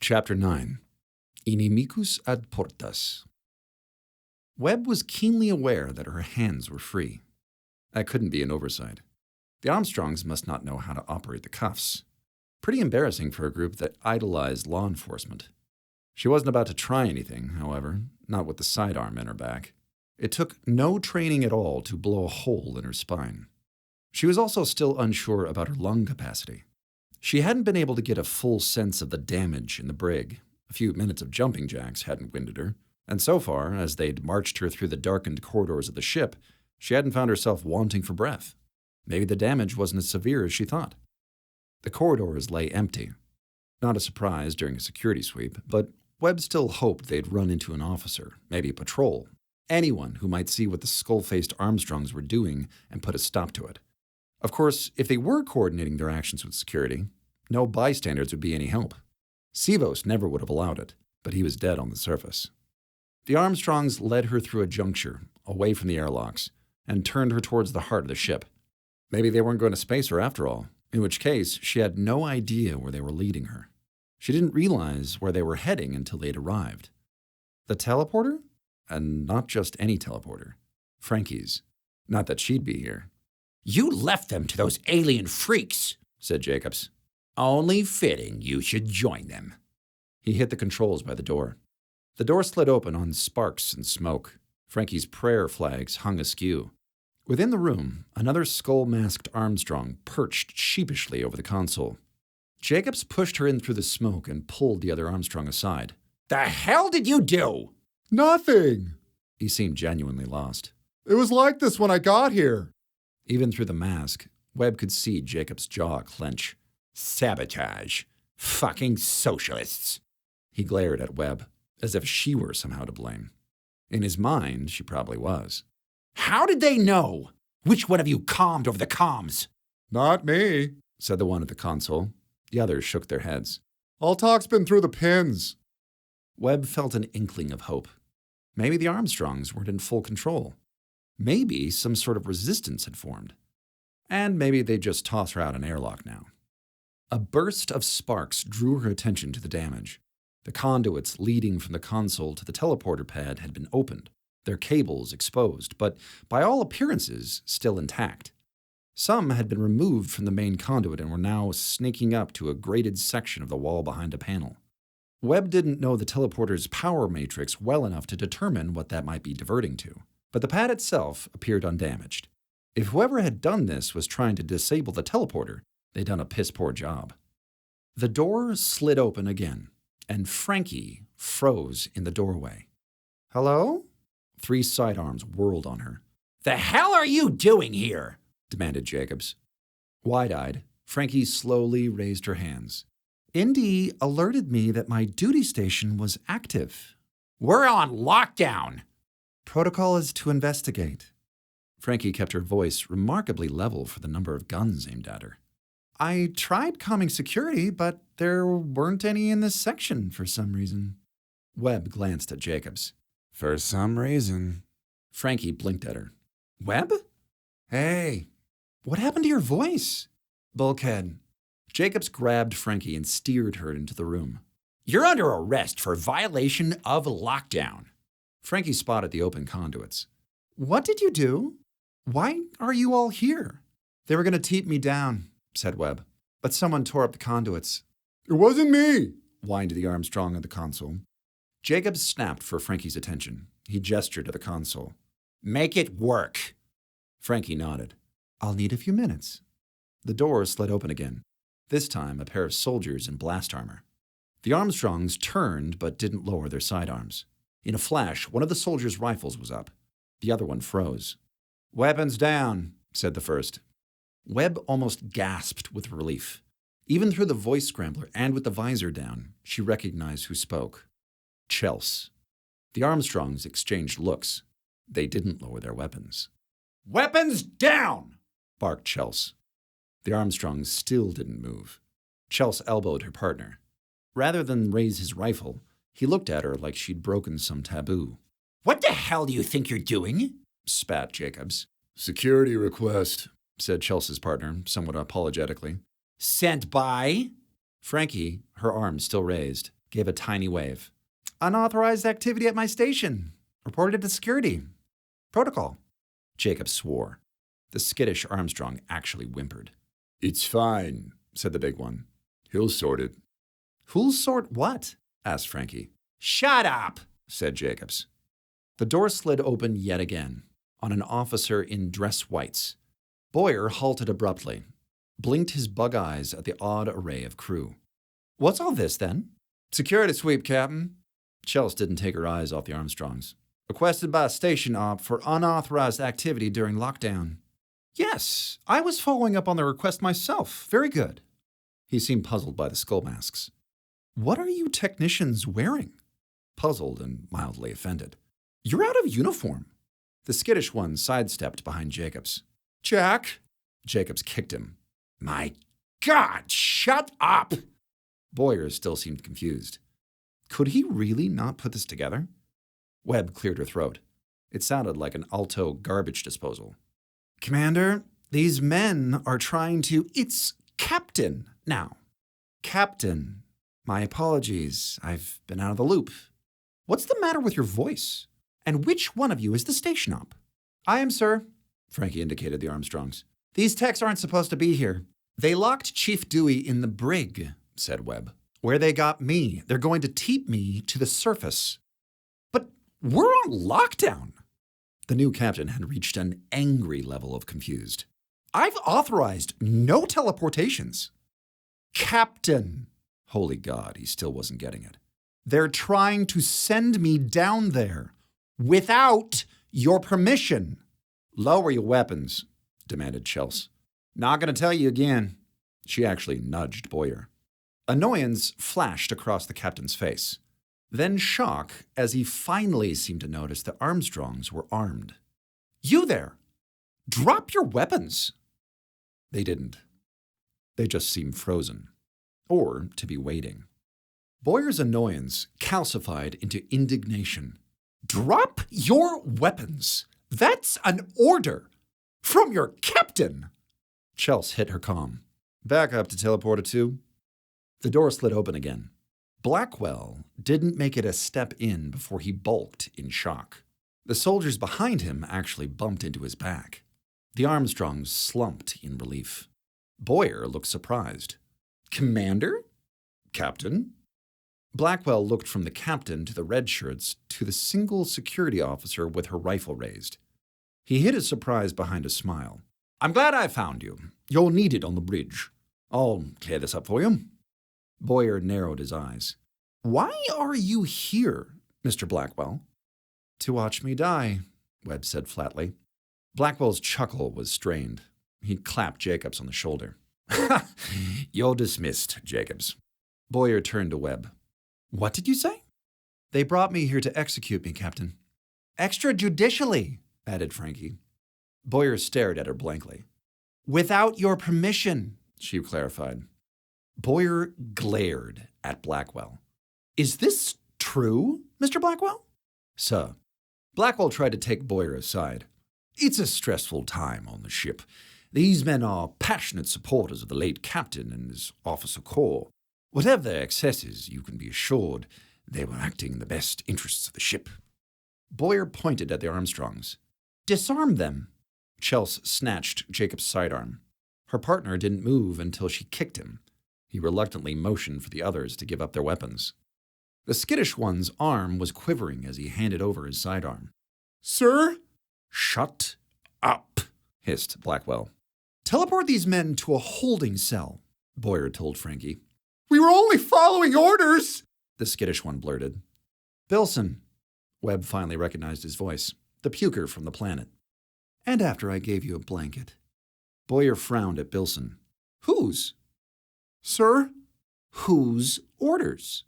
Chapter 9. Inimicus ad Portas. Webb was keenly aware that her hands were free. That couldn't be an oversight. The Armstrongs must not know how to operate the cuffs. Pretty embarrassing for a group that idolized law enforcement. She wasn't about to try anything, however, not with the sidearm in her back. It took no training at all to blow a hole in her spine. She was also still unsure about her lung capacity. She hadn't been able to get a full sense of the damage in the brig. A few minutes of jumping jacks hadn't winded her, and so far, as they'd marched her through the darkened corridors of the ship, she hadn't found herself wanting for breath. Maybe the damage wasn't as severe as she thought. The corridors lay empty. Not a surprise during a security sweep, but Webb still hoped they'd run into an officer, maybe a patrol, anyone who might see what the skull-faced Armstrongs were doing and put a stop to it. Of course, if they were coordinating their actions with security, no bystanders would be any help. Sivos never would have allowed it, but he was dead on the surface. The Armstrongs led her through a juncture, away from the airlocks, and turned her towards the heart of the ship. Maybe they weren't going to space her after all, in which case she had no idea where they were leading her. She didn't realize where they were heading until they'd arrived. The teleporter? And not just any teleporter. Frankie's. Not that she'd be here. "You left them to those alien freaks," said Jacobs. "Only fitting you should join them." He hit the controls by the door. The door slid open on sparks and smoke. Frankie's prayer flags hung askew. Within the room, another skull-masked Armstrong perched sheepishly over the console. Jacobs pushed her in through the smoke and pulled the other Armstrong aside. "The hell did you do?" "Nothing." He seemed genuinely lost. "It was like this when I got here." Even through the mask, Webb could see Jacobs' jaw clench. "Sabotage. Fucking socialists." He glared at Webb, as if she were somehow to blame. In his mind, she probably was. "How did they know? Which one of you calmed over the comms?" "Not me," said the one at the console. The others shook their heads. "All talk's been through the pins." Webb felt an inkling of hope. Maybe the Armstrongs weren't in full control. Maybe some sort of resistance had formed. And maybe they'd just toss her out an airlock now. A burst of sparks drew her attention to the damage. The conduits leading from the console to the teleporter pad had been opened, their cables exposed, but by all appearances still intact. Some had been removed from the main conduit and were now snaking up to a grated section of the wall behind a panel. Webb didn't know the teleporter's power matrix well enough to determine what that might be diverting to, but the pad itself appeared undamaged. If whoever had done this was trying to disable the teleporter, they'd done a piss-poor job. The door slid open again, and Frankie froze in the doorway. "Hello?" 3 sidearms whirled on her. "The hell are you doing here?" demanded Jacobs. Wide-eyed, Frankie slowly raised her hands. "Indy alerted me that my duty station was active." "We're on lockdown." "Protocol is to investigate." Frankie kept her voice remarkably level for the number of guns aimed at her. "I tried calming security, but there weren't any in this section for some reason." Webb glanced at Jacobs. "For some reason." Frankie blinked at her. "Webb? Hey, what happened to your voice?" "Bulkhead." Jacobs grabbed Frankie and steered her into the room. "You're under arrest for violation of lockdown." Frankie spotted the open conduits. "What did you do? Why are you all here?" "They were going to teep me down," said Webb, "but someone tore up the conduits." "It wasn't me," whined the Armstrong at the console. Jacobs snapped for Frankie's attention. He gestured to the console. "Make it work." Frankie nodded. "I'll need a few minutes." The door slid open again. This time, a pair of soldiers in blast armor. The Armstrongs turned but didn't lower their sidearms. In a flash, one of the soldiers' rifles was up. The other one froze. "Weapons down," said the first. Webb almost gasped with relief. Even through the voice scrambler and with the visor down, she recognized who spoke. Chelsea. The Armstrongs exchanged looks. They didn't lower their weapons. "Weapons down!" barked Chelsea. The Armstrongs still didn't move. Chelsea elbowed her partner. Rather than raise his rifle, he looked at her like she'd broken some taboo. "What the hell do you think you're doing?" spat Jacobs. "Security request," said Chelsea's partner, somewhat apologetically. "Sent by?" Frankie, her arm still raised, gave a tiny wave. Unauthorized activity at my station. Reported to security. Protocol. Jacob swore. The skittish Armstrong actually whimpered. It's fine, said the big one. He'll sort it. Who'll sort what? Asked Frankie. Shut up, said Jacobs. The door slid open yet again, on an officer in dress whites. Boyer halted abruptly, blinked his bug eyes at the odd array of crew. What's all this, then? Security sweep, Captain. Chelsea didn't take her eyes off the Armstrongs. Requested by a station op for unauthorized activity during lockdown. Yes, I was following up on the request myself. Very good. He seemed puzzled by the skull masks. What are you technicians wearing? Puzzled and mildly offended. You're out of uniform. The skittish one sidestepped behind Jacobs. Jack! Jacobs kicked him. My God, shut up! Boyer still seemed confused. Could he really not put this together? Webb cleared her throat. It sounded like an alto garbage disposal. Commander, these men are trying to... It's Captain now. Captain, my apologies. I've been out of the loop. What's the matter with your voice? And which one of you is the station op? I am, sir. Frankie indicated the Armstrongs. These techs aren't supposed to be here. They locked Chief Dewey in the brig, said Webb. Where they got me. They're going to teep me to the surface. But we're on lockdown. The new captain had reached an angry level of confused. I've authorized no teleportations. Captain. Holy God, he still wasn't getting it. They're trying to send me down there without your permission. Lower your weapons, demanded Chelsea. Not going to tell you again. She actually nudged Boyer. Annoyance flashed across the captain's face. Then shock as he finally seemed to notice the Armstrongs were armed. You there! Drop your weapons! They didn't. They just seemed frozen. Or to be waiting. Boyer's annoyance calcified into indignation. Drop your weapons! That's an order! From your captain! Chelsea hit her comm. Back up to teleporter 2. The door slid open again. Blackwell didn't make it a step in before he bulked in shock. The soldiers behind him actually bumped into his back. The Armstrongs slumped in relief. Boyer looked surprised. Commander? Captain? Blackwell looked from the captain to the red shirts to the single security officer with her rifle raised. He hid his surprise behind a smile. I'm glad I found you. You're needed on the bridge. I'll clear this up for you. Boyer narrowed his eyes. Why are you here, Mr. Blackwell? To watch me die, Webb said flatly. Blackwell's chuckle was strained. He clapped Jacobs on the shoulder. You're dismissed, Jacobs. Boyer turned to Webb. What did you say? They brought me here to execute me, Captain. Extrajudicially, added Frankie. Boyer stared at her blankly. Without your permission, she clarified. Boyer glared at Blackwell. Is this true, Mr. Blackwell? Sir. Blackwell tried to take Boyer aside. It's a stressful time on the ship. These men are passionate supporters of the late captain and his officer corps. Whatever their excesses, you can be assured they were acting in the best interests of the ship. Boyer pointed at the Armstrongs. Disarm them. Chelsea snatched Jacob's sidearm. Her partner didn't move until she kicked him. He reluctantly motioned for the others to give up their weapons. The skittish one's arm was quivering as he handed over his sidearm. Sir? Shut up, hissed Blackwell. Teleport these men to a holding cell, Boyer told Frankie. We were only following orders, the skittish one blurted. Bilson. Webb finally recognized his voice, the puker from the planet. And after I gave you a blanket. Boyer frowned at Bilson. Whose? Sir? Whose orders?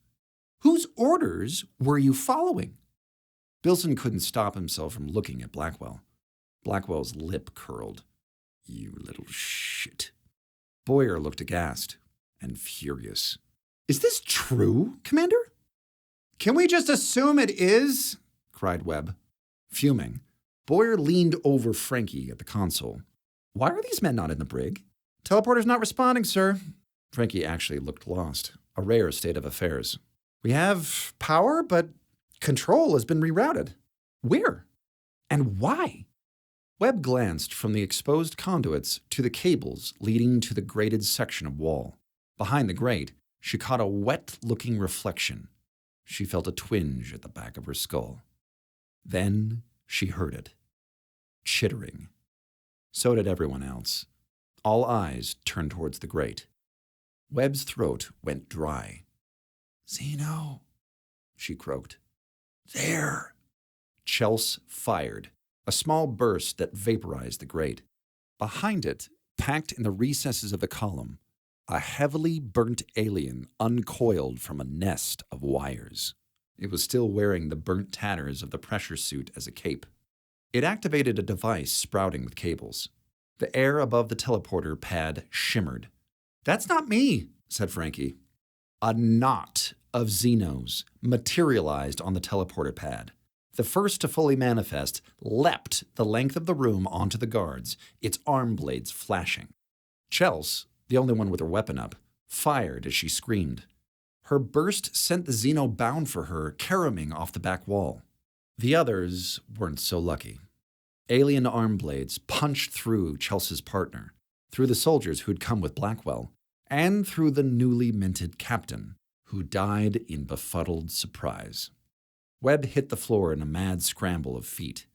Whose orders were you following? Bilson couldn't stop himself from looking at Blackwell. Blackwell's lip curled. You little shit. Boyer looked aghast and furious. Is this true, Commander? Can we just assume it is? Cried Webb. Fuming, Boyer leaned over Frankie at the console. Why are these men not in the brig? Teleporter's not responding, sir. Frankie actually looked lost, a rare state of affairs. We have power, but control has been rerouted. Where? And why? Webb glanced from the exposed conduits to the cables leading to the grated section of wall. Behind the grate, she caught a wet-looking reflection. She felt a twinge at the back of her skull. Then she heard it. Chittering. So did everyone else. All eyes turned towards the grate. Webb's throat went dry. "Zeno," she croaked. "There." Chelsea fired, a small burst that vaporized the grate. Behind it, packed in the recesses of the column, a heavily burnt alien uncoiled from a nest of wires. It was still wearing the burnt tatters of the pressure suit as a cape. It activated a device sprouting with cables. The air above the teleporter pad shimmered. "That's not me," said Frankie. A knot of Xenos materialized on the teleporter pad. The first to fully manifest leapt the length of the room onto the guards, its arm blades flashing. Chelsea, the only one with her weapon up, fired as she screamed. Her burst sent the Xeno bound for her, caroming off the back wall. The others weren't so lucky. Alien arm blades punched through Chelsea's partner, through the soldiers who'd come with Blackwell, and through the newly minted captain, who died in befuddled surprise. Webb hit the floor in a mad scramble of feet.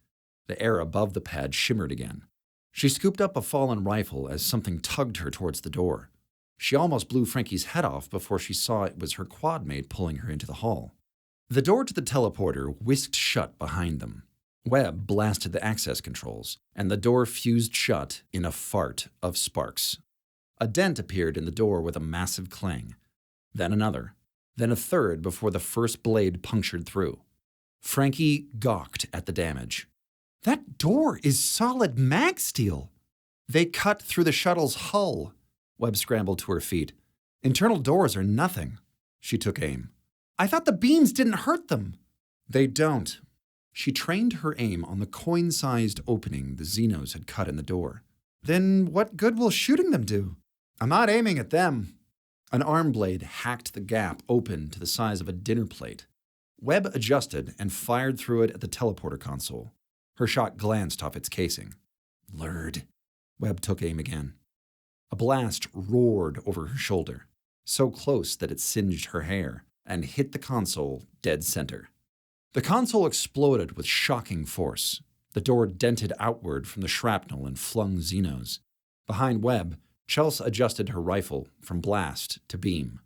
The air above the pad shimmered again. She scooped up a fallen rifle as something tugged her towards the door. She almost blew Frankie's head off before she saw it was her quadmate pulling her into the hall. The door to the teleporter whisked shut behind them. Webb blasted the access controls, and the door fused shut in a fart of sparks. A dent appeared in the door with a massive clang. Then another. Then a third before the first blade punctured through. Frankie gawked at the damage. "That door is solid mag steel." "They cut through the shuttle's hull." Webb scrambled to her feet. "Internal doors are nothing." She took aim. "I thought the beams didn't hurt them." "They don't." She trained her aim on the coin-sized opening the Xenos had cut in the door. "Then what good will shooting them do?" "I'm not aiming at them." An arm blade hacked the gap open to the size of a dinner plate. Webb adjusted and fired through it at the teleporter console. Her shot glanced off its casing. "Lurd." Webb took aim again. A blast roared over her shoulder, so close that it singed her hair, and hit the console dead center. The console exploded with shocking force. The door dented outward from the shrapnel and flung Xenos. Behind Webb, Chelsea adjusted her rifle from blast to beam.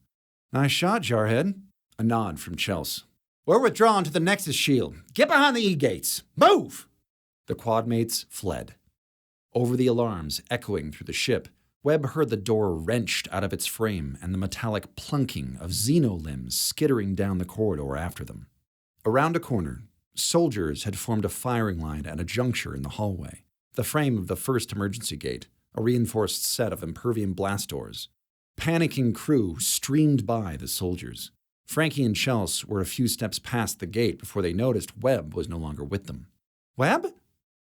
"Nice shot, Jarhead." A nod from Chelsea. "We're withdrawn to the Nexus shield. Get behind the E-gates. Move!" The quadmates fled. Over the alarms echoing through the ship, Webb heard the door wrenched out of its frame and the metallic plunking of Xeno limbs skittering down the corridor after them. Around a corner, soldiers had formed a firing line at a juncture in the hallway, the frame of the first emergency gate, a reinforced set of impervium blast doors. Panicking crew streamed by the soldiers. Frankie and Chelsea were a few steps past the gate before they noticed Webb was no longer with them. "Webb?"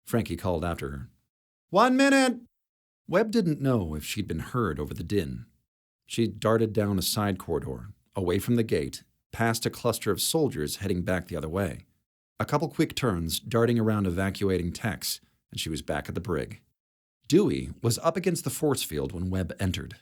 Frankie called after her. "1 minute!" Webb didn't know if she'd been heard over the din. She darted down a side corridor, away from the gate, past a cluster of soldiers heading back the other way. A couple quick turns, darting around evacuating techs, and she was back at the brig. Dewey was up against the force field when Webb entered.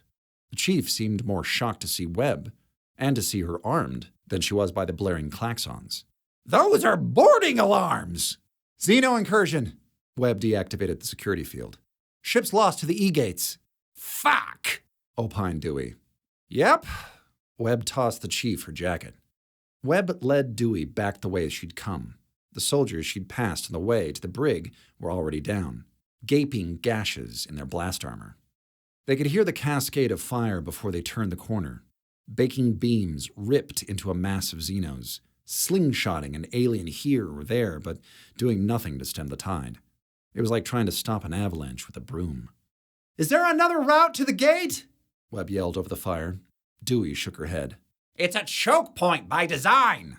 The chief seemed more shocked to see Webb, and to see her armed, than she was by the blaring klaxons. "Those are boarding alarms!" "Xeno incursion!" Webb deactivated the security field. "Ship's lost to the E-gates." "Fuck!" opined Dewey. "Yep." Webb tossed the chief her jacket. Webb led Dewey back the way she'd come. The soldiers she'd passed on the way to the brig were already down, gaping gashes in their blast armor. They could hear the cascade of fire before they turned the corner. Baking beams ripped into a mass of Xenos, slingshotting an alien here or there, but doing nothing to stem the tide. It was like trying to stop an avalanche with a broom. "Is there another route to the gate?" Webb yelled over the fire. Dewey shook her head. "It's a choke point by design."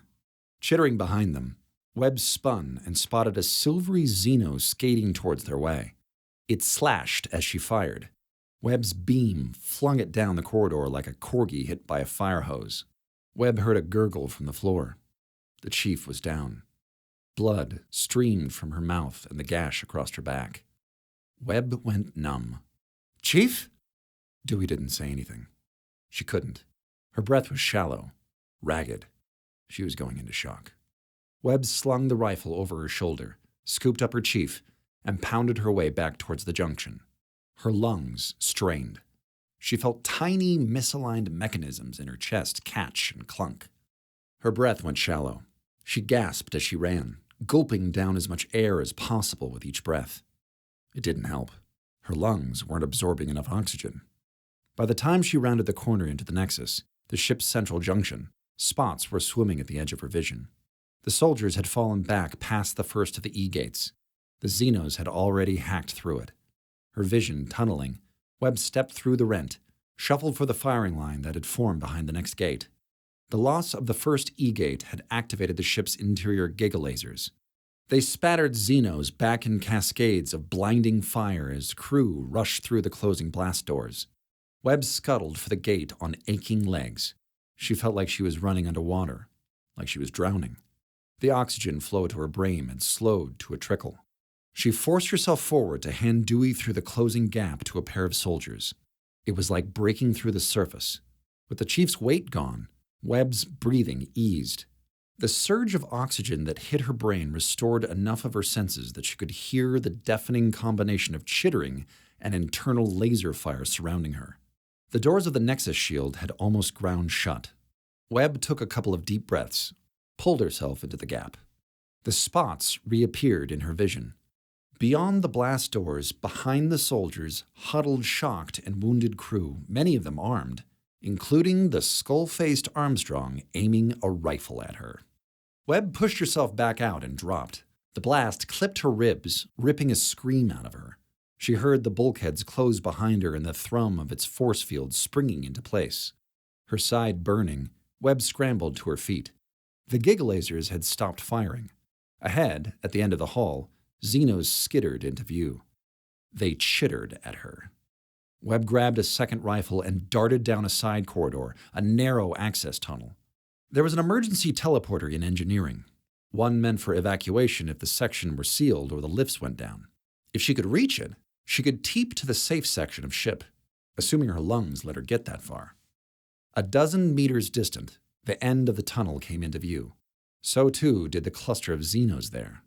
Chittering behind them, Webb spun and spotted a silvery Xeno skating towards their way. It slashed as she fired. Webb's beam flung it down the corridor like a corgi hit by a fire hose. Webb heard a gurgle from the floor. The chief was down. Blood streamed from her mouth and the gash across her back. Webb went numb. "Chief?" Dewey didn't say anything. She couldn't. Her breath was shallow, ragged. She was going into shock. Webb slung the rifle over her shoulder, scooped up her chief, and pounded her way back towards the junction. Her lungs strained. She felt tiny, misaligned mechanisms in her chest catch and clunk. Her breath went shallow. She gasped as she ran, gulping down as much air as possible with each breath. It didn't help. Her lungs weren't absorbing enough oxygen. By the time she rounded the corner into the Nexus, the ship's central junction, spots were swimming at the edge of her vision. The soldiers had fallen back past the first of the E-gates. The Xenos had already hacked through it. Her vision tunneling, Webb stepped through the rent, shuffled for the firing line that had formed behind the next gate. The loss of the first E-gate had activated the ship's interior gigalasers. They spattered Xenos back in cascades of blinding fire as crew rushed through the closing blast doors. Webb scuttled for the gate on aching legs. She felt like she was running underwater, like she was drowning. The oxygen flow to her brain had slowed to a trickle. She forced herself forward to hand Dewey through the closing gap to a pair of soldiers. It was like breaking through the surface. With the chief's weight gone, Webb's breathing eased. The surge of oxygen that hit her brain restored enough of her senses that she could hear the deafening combination of chittering and internal laser fire surrounding her. The doors of the Nexus shield had almost ground shut. Webb took a couple of deep breaths, pulled herself into the gap. The spots reappeared in her vision. Beyond the blast doors, behind the soldiers, huddled shocked and wounded crew, many of them armed, including the skull-faced Armstrong aiming a rifle at her. Webb pushed herself back out and dropped. The blast clipped her ribs, ripping a scream out of her. She heard the bulkheads close behind her and the thrum of its force field springing into place. Her side burning, Webb scrambled to her feet. The gigalasers had stopped firing. Ahead, at the end of the hall, Xenos skittered into view. They chittered at her. Webb grabbed a second rifle and darted down a side corridor, a narrow access tunnel. There was an emergency teleporter in engineering, one meant for evacuation if the section were sealed or the lifts went down. If she could reach it, she could teep to the safe section of ship, assuming her lungs let her get that far. A dozen meters distant, the end of the tunnel came into view. So too did the cluster of Xenos there.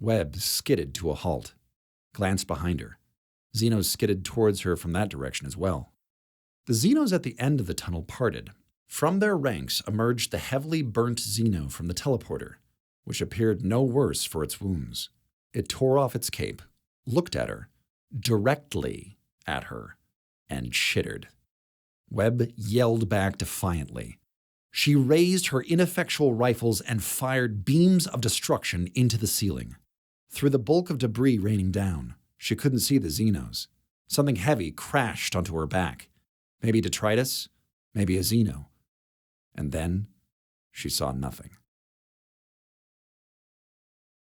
Webb skidded to a halt, glanced behind her. Xenos skidded towards her from that direction as well. The Xenos at the end of the tunnel parted. From their ranks emerged the heavily burnt Xeno from the teleporter, which appeared no worse for its wounds. It tore off its cape, looked at her, directly at her, and chittered. Webb yelled back defiantly. She raised her ineffectual rifles and fired beams of destruction into the ceiling. Through the bulk of debris raining down, she couldn't see the Xenos. Something heavy crashed onto her back. Maybe detritus, maybe a Xeno. And then she saw nothing.